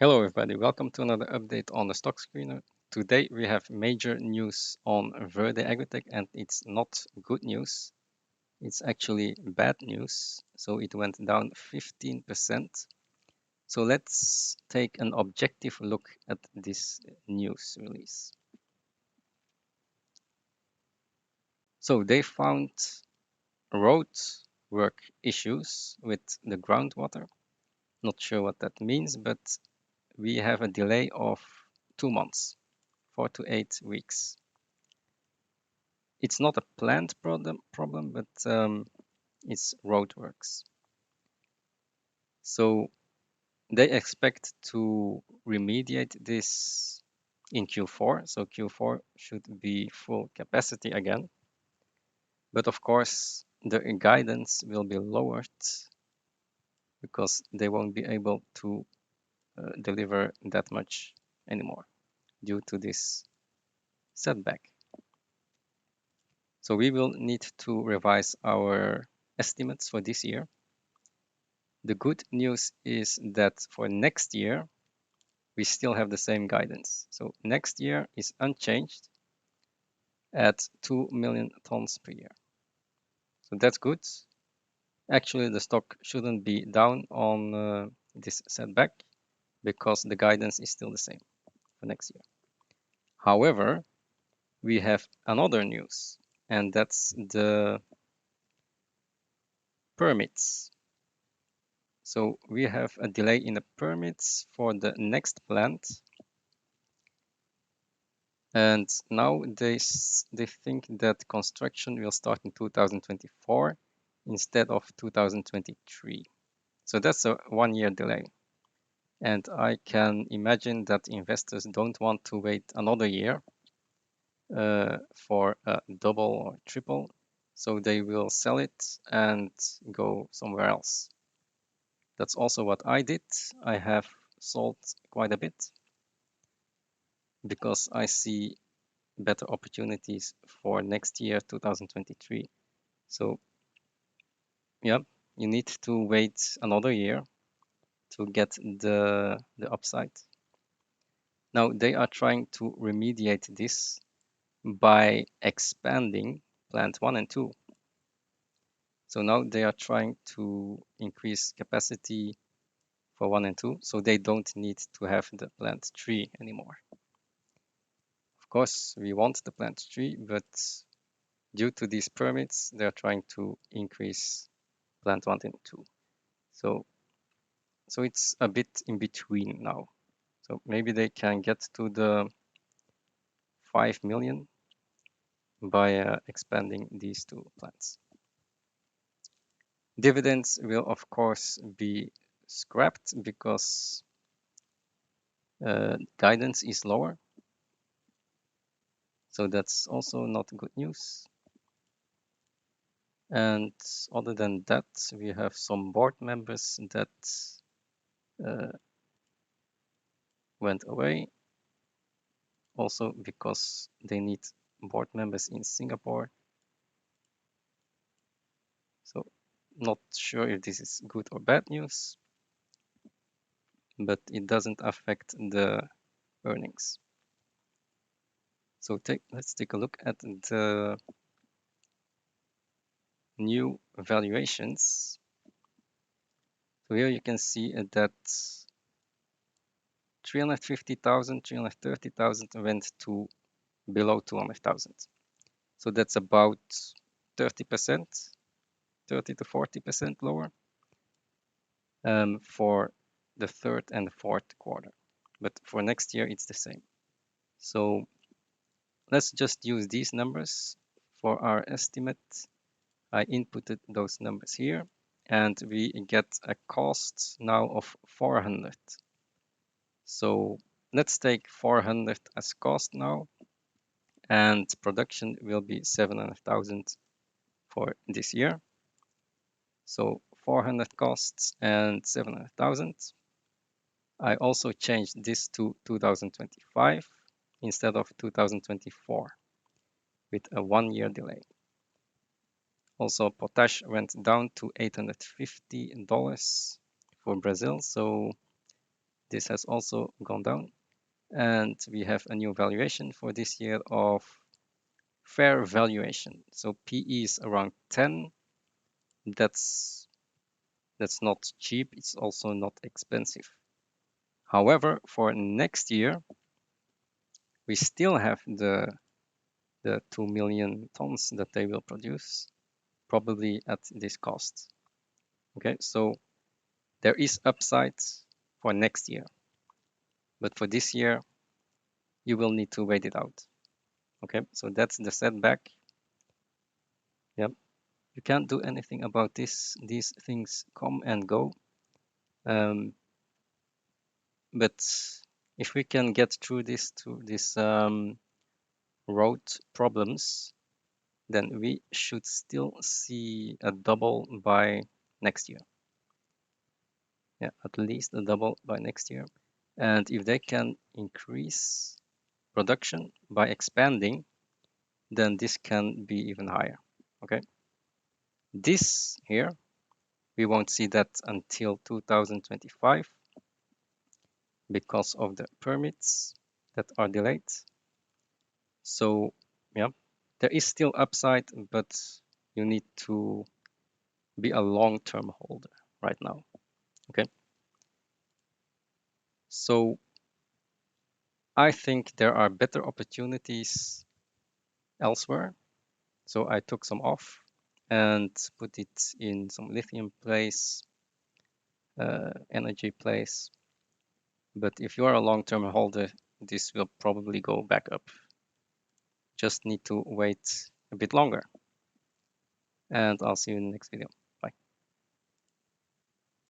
Hello everybody, welcome to another update on the stock screener. Today we have major news on Verde Agritech, and it's not good news. It's actually bad news. So it went down 15%. So let's take an objective look at this news release. So they found road work issues with the groundwater. Not sure what that means, but we have a delay of 2 months, 4 to 8 weeks. It's not a plant problem, but it's roadworks. So they expect to remediate this in Q4. So Q4 should be full capacity again. But of course, the guidance will be lowered because they won't be able to deliver that much anymore due to this setback. So we will need to revise our estimates for this year. The good news is that for next year, we still have the same guidance. So next year is unchanged at 2 million tons per year. So that's good. Actually, the stock shouldn't be down on this setback because the guidance is still the same for next year. However, we have another news, and that's the permits. So we have a delay in the permits for the next plant. And now they think that construction will start in 2024 instead of 2023. So that's a 1-year delay. And I can imagine that investors don't want to wait another year for a double or triple. So they will sell it and go somewhere else. That's also what I did. I have sold quite a bit because I see better opportunities for next year, 2023. So yeah, you need to wait another year to get the upside. Now they are trying to remediate this by expanding plant 1 and 2. So now they are trying to increase capacity for 1 and 2, so they don't need to have the plant 3 anymore. Of course, we want the plant 3, but due to these permits, they're trying to increase plant 1 and 2. So it's a bit in between now. So maybe they can get to the 5 million by expanding these 2 plants. Dividends will of course be scrapped because guidance is lower. So that's also not good news. And other than that, we have some board members that went away. Also because they need board members in Singapore. So not sure if this is good or bad news, but it doesn't affect the earnings. So let's take a look at the new valuations. So here you can see that 350,000, 330,000 went to below 200,000. So that's about 30%, 30 to 40% lower for the third and the fourth quarter. But for next year, it's the same. So let's just use these numbers for our estimate. I inputted those numbers here, and we get a cost now of 400. So let's take 400 as cost now, and production will be 700,000 for this year. So 400 costs and 700,000. I also changed this to 2025 instead of 2024 with a 1-year delay. Also, potash went down to $850 for Brazil. So This has also gone down. And we have a new valuation for this year of fair valuation. So PE is around 10. That's not cheap. It's also not expensive. However, for next year, we still have the 2 million tons that they will produce, probably at this cost. Okay, so there is upside for next year, but for this year, you will need to wait it out. Okay, so that's the setback. Yep, you can't do anything about this. These things come and go. But if we can get through this road problems, then we should still see a double by next year. Yeah, at least a double by next year. And if they can increase production by expanding, then this can be even higher. Okay. This here, we won't see that until 2025 because of the permits that are delayed. So yeah, there is still upside, but you need to be a long-term holder right now. Okay. So I think there are better opportunities elsewhere. So I took some off and put it in some lithium place, energy place. But if you are a long-term holder, this will probably go back up. Just need to wait a bit longer. And I'll see you in the next video.